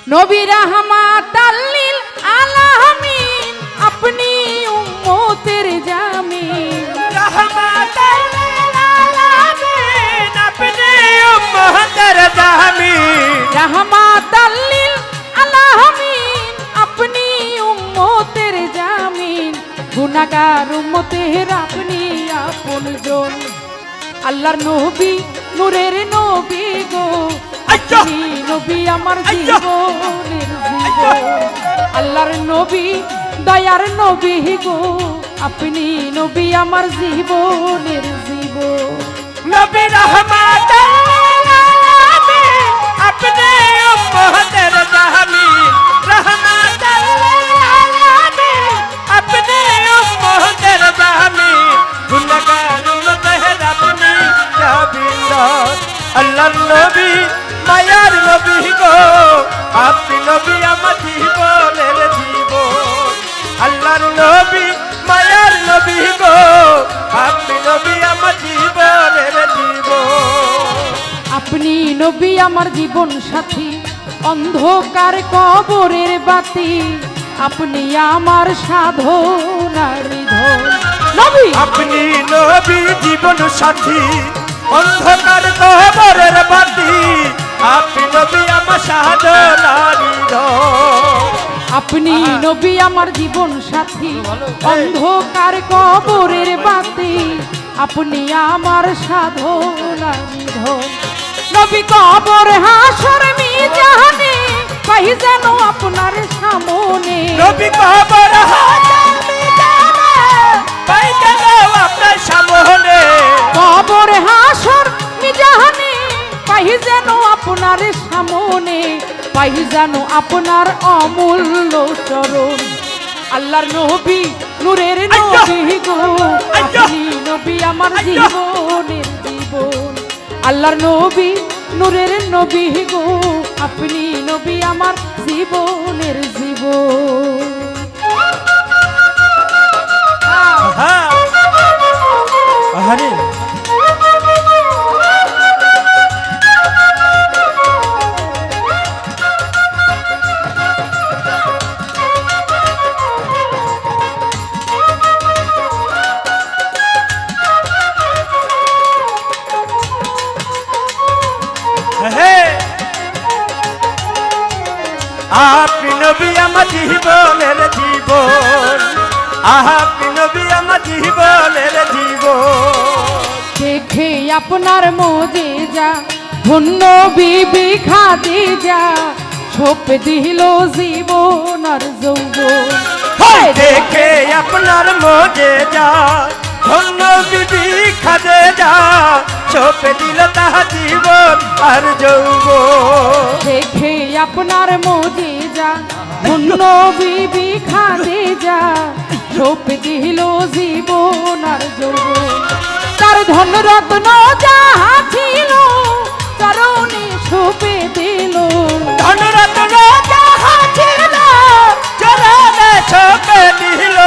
নবী রাহমাতাল লিল আলামিন আপনি উম্মতের জামিন রাহমাতাল লিল আলামিন আপনি উম্মতের জামিন রাহমাতাল লিল আলামিন আপনি উম্মতের জামিন গুনাহগার উম্মতের আপনি আপনজন আল্লাহর নবী নূরের নবী গো আপনি নবী আমার জীবনের জীবন আল্লাহর নবী দয়ার নবী গো আপনি নবী আমার জীবনের জীবন নবী রাহমাতাল লিল আলামিন আপনি উম্মতের জামিন রাহমাতাল লিল আলামিন আপনি উম্মতের জামিন গুনাহগার উম্মতের আপনি জামিন আল্লাহর নবী মায়ার নবী গো আপনি নবী আমার জীবনের জীবন আল্লাহর নবী মায়ার নবী গো আপনি নবী আমার জীবনের জীবন আপনি নবী আমার জীবন সাথী অন্ধকার কবরের বাতি আপনি আমার সাধনার নিধন নবী আপনি নবী জীবন সাথী অন্ধকার কবরের বাতি আপনি নবী আমার সাধনার নিধন আপনি নবী আমার জীবন সাথী অন্ধকার কবরের বাতি আপনি আমার সাধনার নিধন নবী কবর হাসর মিজানে পাই যেন আপনার সামনে নবী কবর হাসর মিজানে পাই যেন আপনার সামনে কবর হাসর মিজানে পাই যেন আপনার সামনে পাই যেন আপনার অমূল্য চরণ আল্লাহর নবী নূরের নবী গো আপনি নবী আমার জীবনের জীবন আল্লাহর নবী নূরের নবী গো আপনি নবী আমার জীবনের জীবন আরে আপনি নবী আমার জীবনের জীবন আপনি নবী আমার জীবনের জীবন দেখে আপনার মোজে যা ধন্য বিবি খাদিজা ছোপ দিল জীবন আর যৌবন দেখে আপনার মোজে যা ধন্য বিবি খাদিজা ছোপে দিল তাহা জীবন আর যৌবন দেখে আপনার মোজে যা ধন্য বিবি খাদিজা ছোপ দিল জীবন আর যৌবন তার ধন রত্ন যাহা ছিল চরণে ছোপে দিল ধন রত্ন যাহা ছিল চরণে ছোপে দিল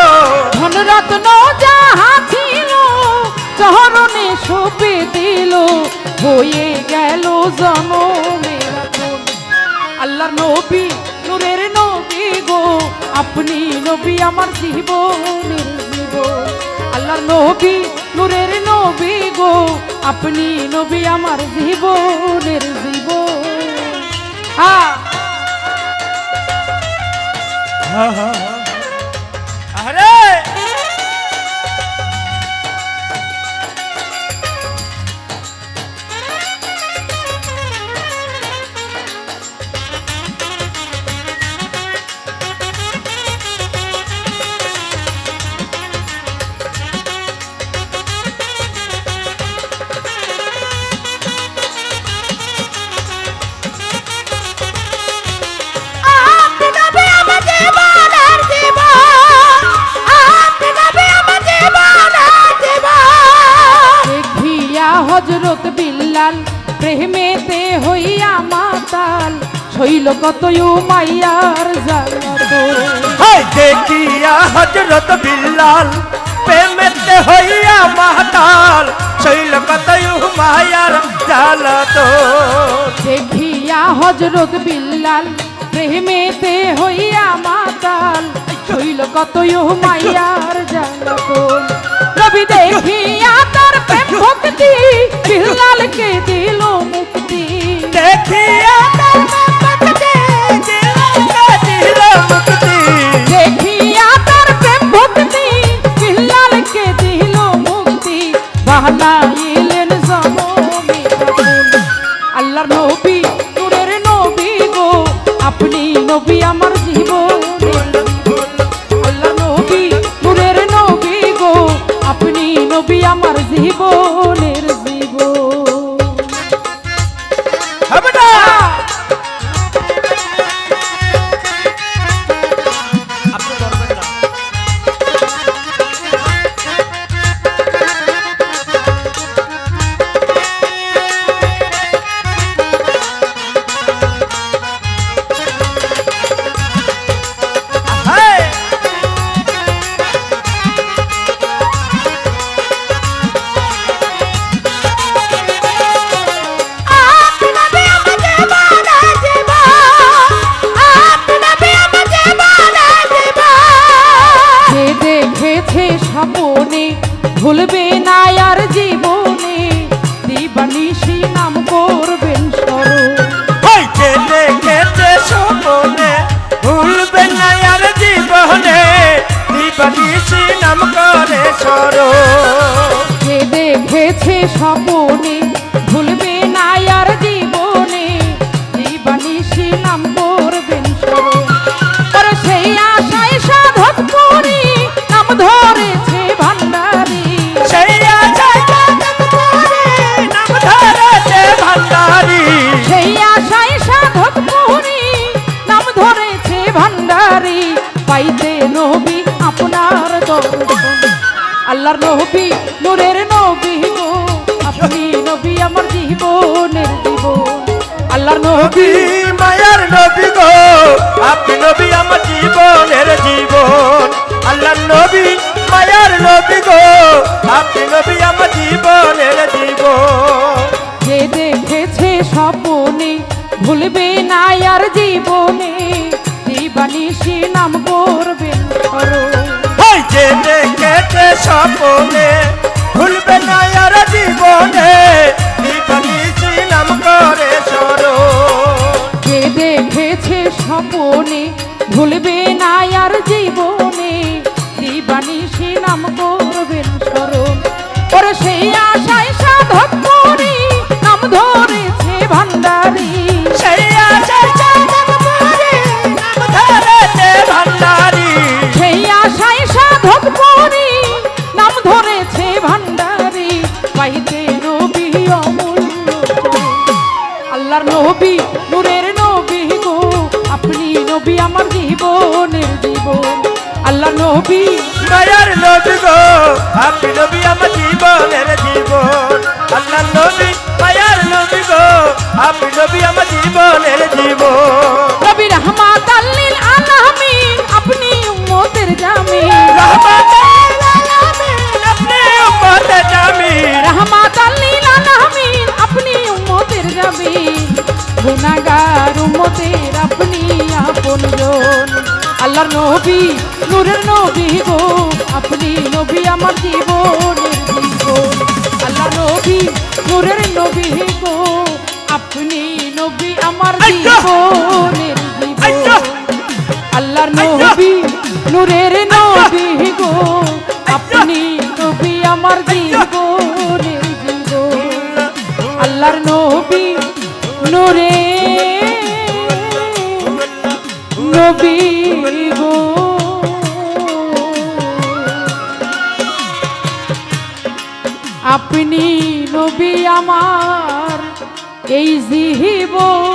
ধন রত্ন যাহা ছিল চরণে ছোপে দিল হয়ে গেল জনমের আপন আল্লাহর নবী নূরের নবী গো আপনি নবী আমার জীবনের জীবন আল্লাহর নবী নূরের নবী গো আপনি নবী আমার জীবনের জীবন আরে হযরত বিল্লাল প্রেমেতে হইয়া মাতাল শৈল কত উমাইয়ার জালাত দেখিয়া হযরত বিল্লাল প্রেমেতে হইয়া মাতাল শৈল কত উমাইয়ার জালাত দেখিয়া হযরত বিল্লাল প্রেমেতে হইয়া মাতাল হইল কত মাইয়ার জ্বালাতন নবী দেখিয়া তার প্রেম ভক্তি বিল্লালকে দিল মুক্তি দেখিয়া তার ভক্তি দিল মুক্তি দেখিয়া তার প্রেম ভক্তি বিল্লালকে দিল মুক্তি বানাইলেন জনমে খাতুন আল্লাহর নবী নূরের নবী গো আপনি নবী আমার জীবন আল্লাহর নবী নূরের নবী গো আপনি নবী আমার জীবনের জীবন হবে না আপনি করবেন না হায় যে দেখেছে স্বপনে ভুলবে না আর জীবনে দিবানিশি নাম করবেন স্মরণ হইতে দেখেছে স্বপনে ভুলবে না আর জীবনে দিবানিশি নাম করে সরো যে দেখেছে স্বপনে ভুলবে না আর জীবনে দিবানিশি নাম করবেন স্মরণ আর সেই আশায় সাধক করি নাম ধরেছে ভান্ডারী সেই আশায় সাধক করে নাম ধরেছে ভান্ডারী সেই আশায় সাধক করি নাম ধরেছে ভান্ডারী পাইতে নবী আপনার দর্শন আল্লাহর নবী নূরের নবী গো আপনি নবী আমার জীবনের জীবন আল্লাহর নবী মায়ার নবী গো আপনি নবী আমার জীবনের জীবন আল্লাহ নবী মায়ার নবী গো আপনি নবী আমার জীবনের জীবন যে দেখেছে স্বপনে ভুলবে না আর জীবনে দিবানিশি নাম করবেন স্মরণ ওই যে দেখেছে স্বপনে ভুলবে না আর জীবনে দিবানিশি নাম করে সরো যে দেখেছে স্বপনে ভুলবে না আর জীবনে দিবানিশি নাম করবেন স্মরণ ওর সেই আশায় সাধক করি নাম ধরেছে ভান্ডারী সেই আশায় সাধক করে নাম ধরেছে ভান্ডারী সেই আশায় সাধক করি নাম ধরেছে ভান্ডারী পাইতে নবী অমূল্য আল্লাহর নবী নূরের নবী গো আপনি নবী আমার জীবনের জীবন আল্লাহ নবী মায়ার নবী গো আপনি নবী আমার জীবনের জীবন আল্লাহ নবী মায়ার নবী গো আপনি নবী আমার জীবনের জীবন নবী রাহমাতাল লিল আলামিন আপনি উম্মতের জামিন রহমাতুল আলামিন আপনি উম্মতের জামিন রাহমাতাল লিল আলামিন আপনি উম্মতের জামিন গুনাহগার উম্মতের আপনি আপনজন আল্লাহর নবী নূরের নবী গো আপনি নবী আমার জীবনের জীবন আল্লাহর নবী নূরের নবী গো আপনি নবী আমার জীবনের জীবন আল্লাহর নবী নূরের নবী গো আপনি নবী আমার জীবনের জীবন আল্লাহর নবী নূরে নবী গো আপনি নবী আমার এই জীবন